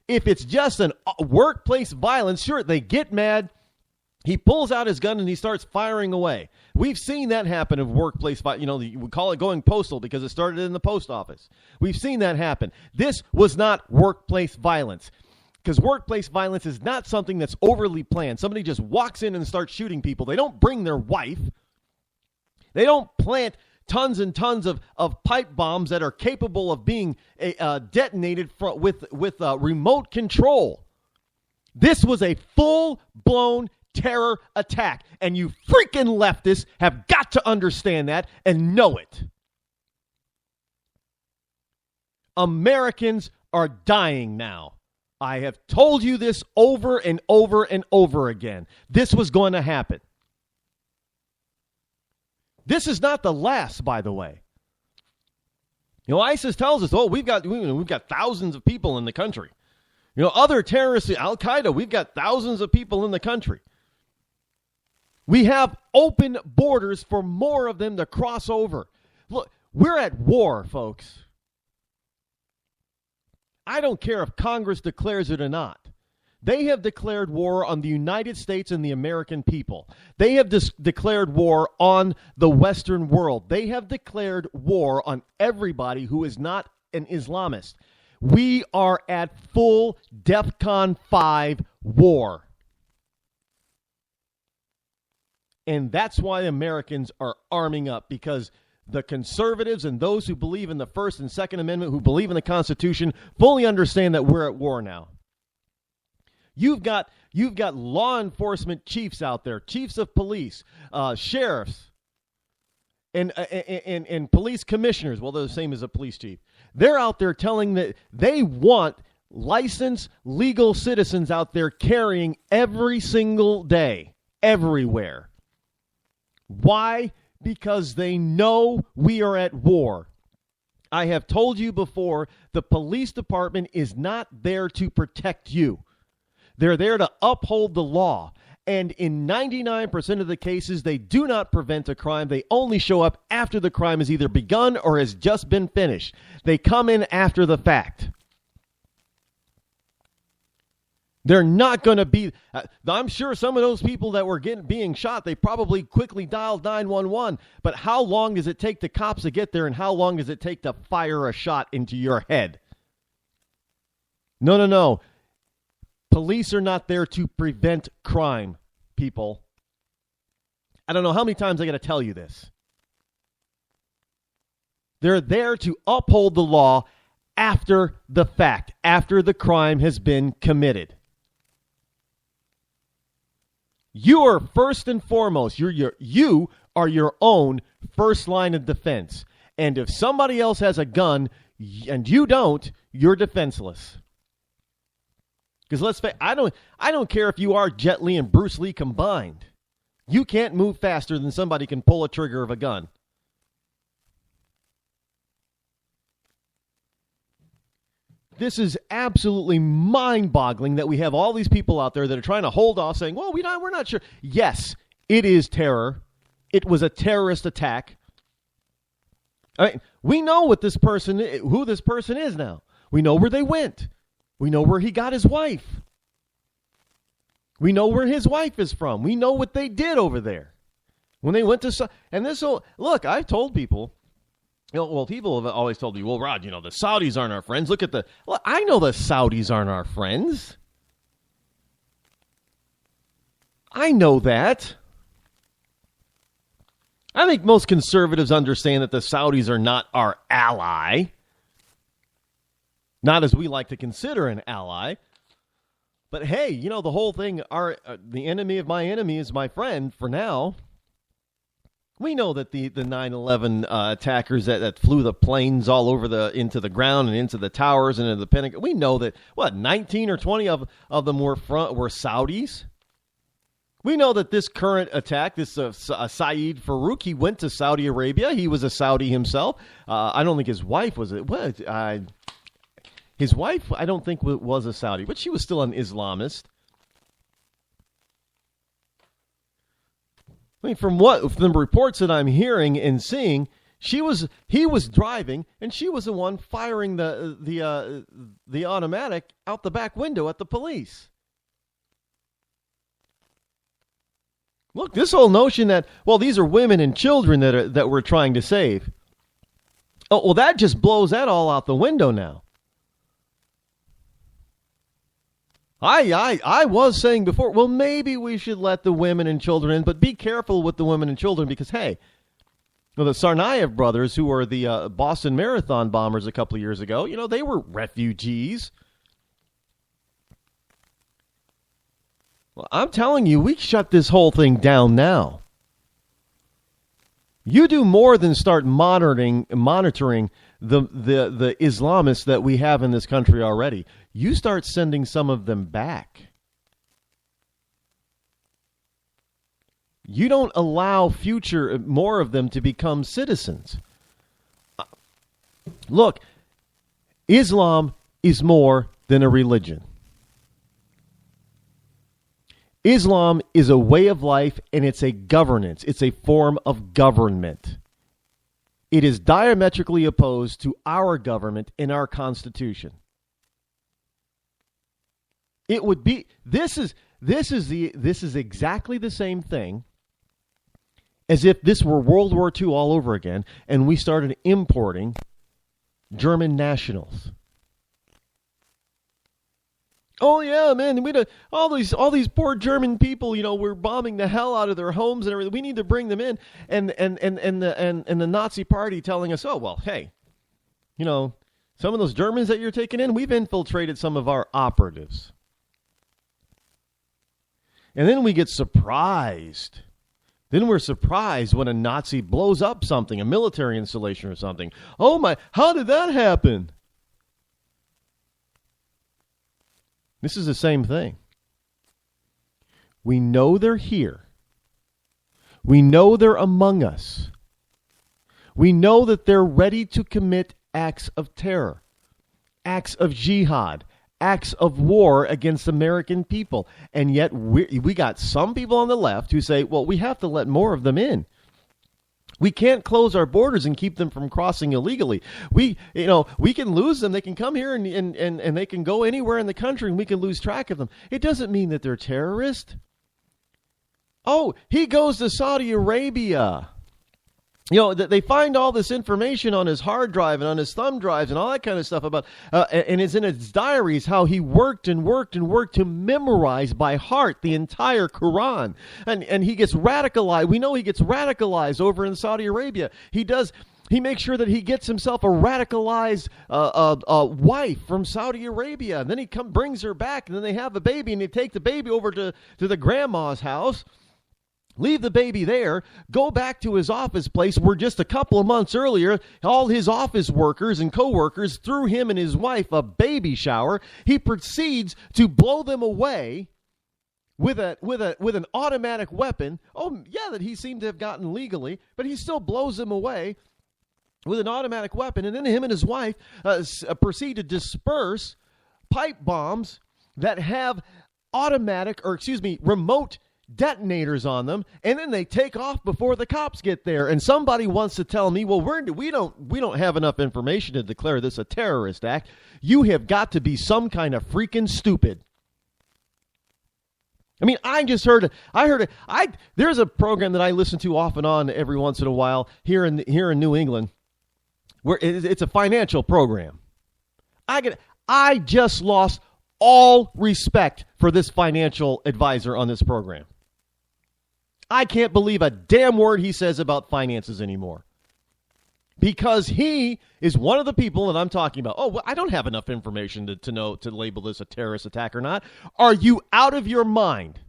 If it's just an workplace violence, sure, they get mad. He pulls out his gun and he starts firing away. We've seen that happen of workplace violence. We call it going postal because it started in the post office. We've seen that happen. This was not workplace violence, because workplace violence is not something that's overly planned. Somebody just walks in and starts shooting people. They don't bring their wife. They don't plant tons and tons of pipe bombs that are capable of being detonated with remote control. This was a full-blown terror attack, and you freaking leftists have got to understand that and know it. Americans are dying now. I have told you this over and over and over again. This was going to happen. This is not the last, by the way. ISIS tells us, we've got thousands of people in the country. Other terrorists, Al-Qaeda, we've got thousands of people in the country. We have open borders for more of them to cross over. Look, we're at war, folks. I don't care if Congress declares it or not. They have declared war on the United States and the American people. They have declared war on the Western world. They have declared war on everybody who is not an Islamist. We are at full DEFCON 5 war. And that's why Americans are arming up, because the conservatives and those who believe in the First and Second Amendment, who believe in the Constitution, fully understand that we're at war now. You've got law enforcement chiefs out there, chiefs of police, sheriffs, and police commissioners. Well, they're the same as a police chief. They're out there telling that they want licensed legal citizens out there carrying every single day, everywhere. Why? Because they know we are at war. I have told you before, the police department is not there to protect you. They're there to uphold the law. And in 99% of the cases, they do not prevent a crime. They only show up after the crime has either begun or has just been finished. They come in after the fact. They're not going to be, I'm sure some of those people that were being shot, they probably quickly dialed 911. But how long does it take the cops to get there, and how long does it take to fire a shot into your head? No. Police are not there to prevent crime, people. I don't know how many times I got to tell you this. They're there to uphold the law after the fact, after the crime has been committed. You are first and foremost, you are your own first line of defense. And if somebody else has a gun and you don't, you're defenseless. Because let's face, I don't care if you are Jet Li and Bruce Lee combined. You can't move faster than somebody can pull a trigger of a gun. This is absolutely mind-boggling that we have all these people out there that are trying to hold off, saying, well, we're not sure. Yes, it is terror. It was a terrorist attack. I mean, we know who this person is now. We know where they went. We know where he got his wife. We know where his wife is from. We know what they did over there when they went to. And this whole look, I've told people. People have always told me, well, Rod, the Saudis aren't our friends. Look at I know the Saudis aren't our friends. I know that. I think most conservatives understand that the Saudis are not our ally. Not as we like to consider an ally. But hey, the whole thing, the enemy of my enemy is my friend for now. We know that the 9/11 attackers that flew the planes all over into the ground and into the towers and into the Pentagon, we know that 19 or 20 of them were Saudis. We know that this current attack, this Saeed Farouk, he went to Saudi Arabia. He was a Saudi himself. I don't think his wife was his wife, I don't think was a Saudi, but she was still an Islamist. I mean, from the reports that I'm hearing and seeing, He was driving, and she was the one firing the automatic out the back window at the police. Look, this whole notion that, well, these are women and children that we're trying to save. Oh, well, that just blows that all out the window now. I was saying before, well, maybe we should let the women and children in, but be careful with the women and children because, hey, well, the Tsarnaev brothers, who were the Boston Marathon bombers a couple of years ago, they were refugees. Well, I'm telling you, we shut this whole thing down now. You do more than start monitoring the Islamists that we have in this country already. You start sending some of them back. You don't allow more of them to become citizens. Look, Islam is more than a religion. Islam is a way of life, and it's a governance. It's a form of government. It is diametrically opposed to our government and our Constitution. It would be this is exactly the same thing as if this were World War II all over again, and we started importing German nationals. Oh yeah, man! All these poor German people. We're bombing the hell out of their homes and everything. We need to bring them in, and the Nazi Party telling us, oh well, hey, some of those Germans that you're taking in, we've infiltrated some of our operatives, and then we get surprised. Then we're surprised when a Nazi blows up something, a military installation or something. Oh my! How did that happen? This is the same thing. We know they're here. We know they're among us. We know that they're ready to commit acts of terror, acts of jihad, acts of war against American people. And yet we got some people on the left who say, well, we have to let more of them in. We can't close our borders and keep them from crossing illegally. We can lose them. They can come here and they can go anywhere in the country and we can lose track of them. It doesn't mean that they're terrorists. Oh, he goes to Saudi Arabia. They find all this information on his hard drive and on his thumb drives and all that kind of stuff about, and it's in his diaries how he worked to memorize by heart the entire Quran. And he gets radicalized. We know he gets radicalized over in Saudi Arabia. He makes sure that he gets himself a radicalized wife from Saudi Arabia. And then he brings her back, and then they have a baby, and they take the baby over to the grandma's house. Leave the baby there, go back to his office place where just a couple of months earlier, all his office workers and co-workers threw him and his wife a baby shower. He proceeds to blow them away with an automatic weapon. Oh, yeah, that he seemed to have gotten legally, but he still blows them away with an automatic weapon. And then him and his wife proceed to disperse pipe bombs that have remote detonators on them, and then they take off before the cops get there. And somebody wants to tell me, well, we don't have enough information to declare this a terrorist act. You have got to be some kind of freaking stupid. I mean, there's a program that I listen to off and on every once in a while here in New England, where it's a financial program. I just lost all respect for this financial advisor on this program. I can't believe a damn word he says about finances anymore. Because he is one of the people that I'm talking about. Oh, well, I don't have enough information to know to label this a terrorist attack or not. Are you out of your mind?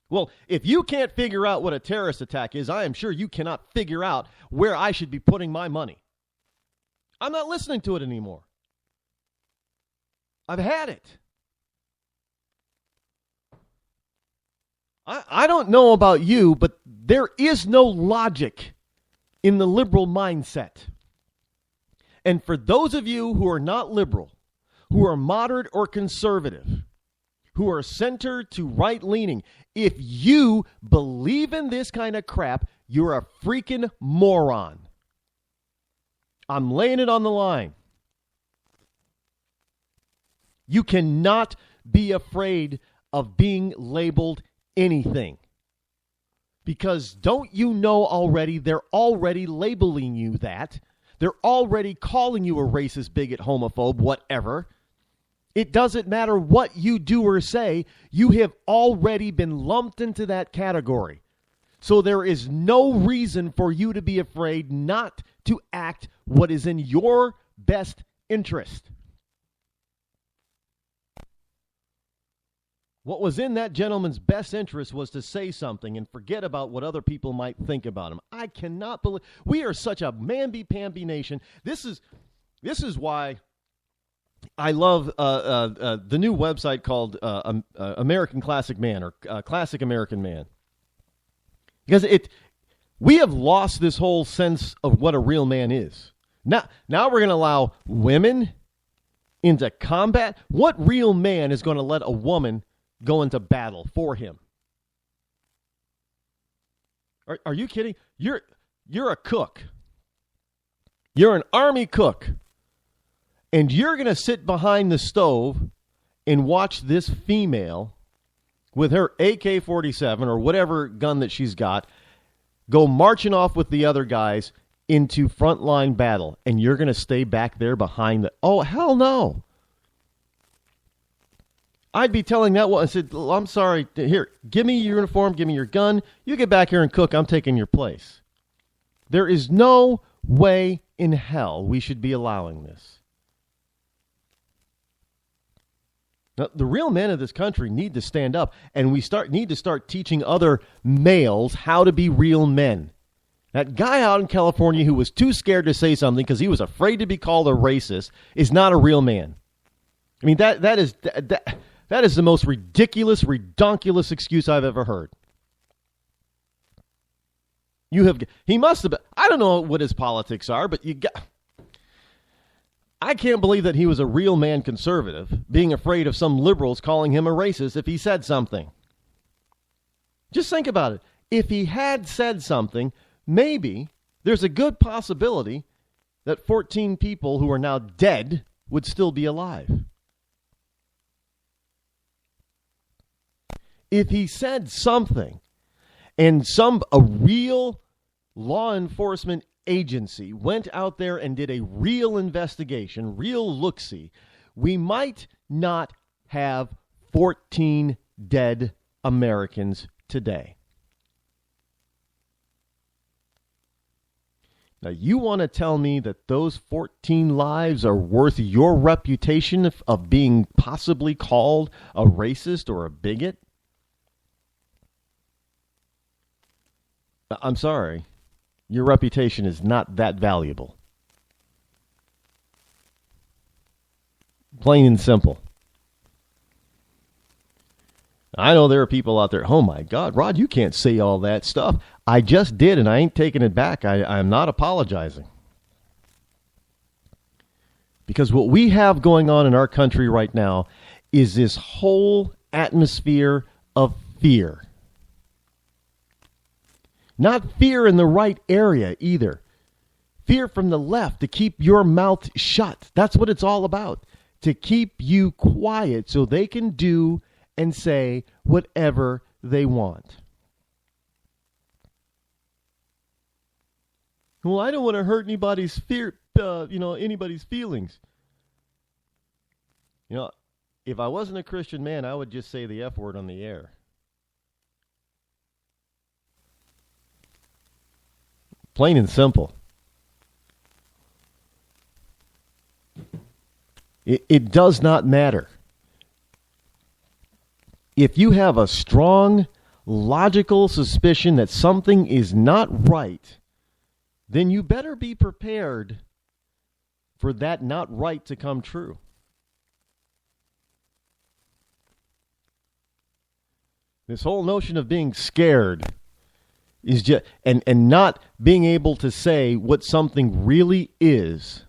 Well, if you can't figure out what a terrorist attack is, I am sure you cannot figure out where I should be putting my money. I'm not listening to it anymore. I've had it. I don't know about you, but there is no logic in the liberal mindset. And for those of you who are not liberal, who are moderate or conservative, who are center to right-leaning, if you believe in this kind of crap, you're a freaking moron. I'm laying it on the line. You cannot be afraid of being labeled anything. Because don't you know already, they're already labeling you that. They're already calling you a racist, bigot, homophobe, whatever. It doesn't matter what you do or say. You have already been lumped into that category. So there is no reason for you to be afraid not to act what is in your best interest. What was in that gentleman's best interest was to say something and forget about what other people might think about him. I cannot believe we are such a mamby-pamby nation. This is why I love the new website called American Classic Man or Classic American Man, because we have lost this whole sense of what a real man is. Now we're going to allow women into combat. What real man is going to let a woman go into battle for him? Are you kidding? You're a cook. You're an army cook. And you're going to sit behind the stove and watch this female with her AK-47 or whatever gun that she's got go marching off with the other guys into frontline battle. And you're going to stay back there behind the... Oh, hell no. I'd be telling that one, I said, I'm sorry, here, give me your uniform, give me your gun. You get back here and cook, I'm taking your place. There is no way in hell we should be allowing this. Now, the real men of this country need to stand up, and we need to start teaching other males how to be real men. That guy out in California who was too scared to say something because he was afraid to be called a racist is not a real man. I mean, that is the most ridiculous, redonkulous excuse I've ever heard. He must have been, I don't know what his politics are, but I can't believe that he was a real man conservative, being afraid of some liberals calling him a racist if he said something. Just think about it. If he had said something, maybe there's a good possibility that 14 people who are now dead would still be alive. If he said something and a real law enforcement agency went out there and did a real investigation, real look-see, we might not have 14 dead Americans today. Now, you want to tell me that those 14 lives are worth your reputation of being possibly called a racist or a bigot? I'm sorry. Your reputation is not that valuable. Plain and simple. I know there are people out there, oh my God, Rod, you can't say all that stuff. I just did, and I ain't taking it back. I'm not apologizing. Because what we have going on in our country right now is this whole atmosphere of fear. Not fear in the right area either. Fear from the left to keep your mouth shut. That's what it's all about. To keep you quiet so they can do and say whatever they want. Well, I don't want to hurt anybody's anybody's feelings. If I wasn't a Christian man, I would just say the F word on the air. Plain and simple. It does not matter. If you have a strong, logical suspicion that something is not right, then you better be prepared for that not right to come true. This whole notion of being scared is just and not being able to say what something really is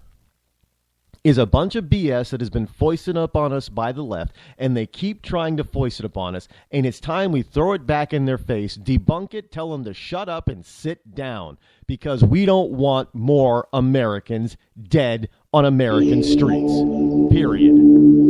is a bunch of BS that has been foisted up on us by the left, and they keep trying to foist it upon us, and it's time we throw it back in their face, debunk it, tell them to shut up and sit down, because we don't want more Americans dead on American streets, period.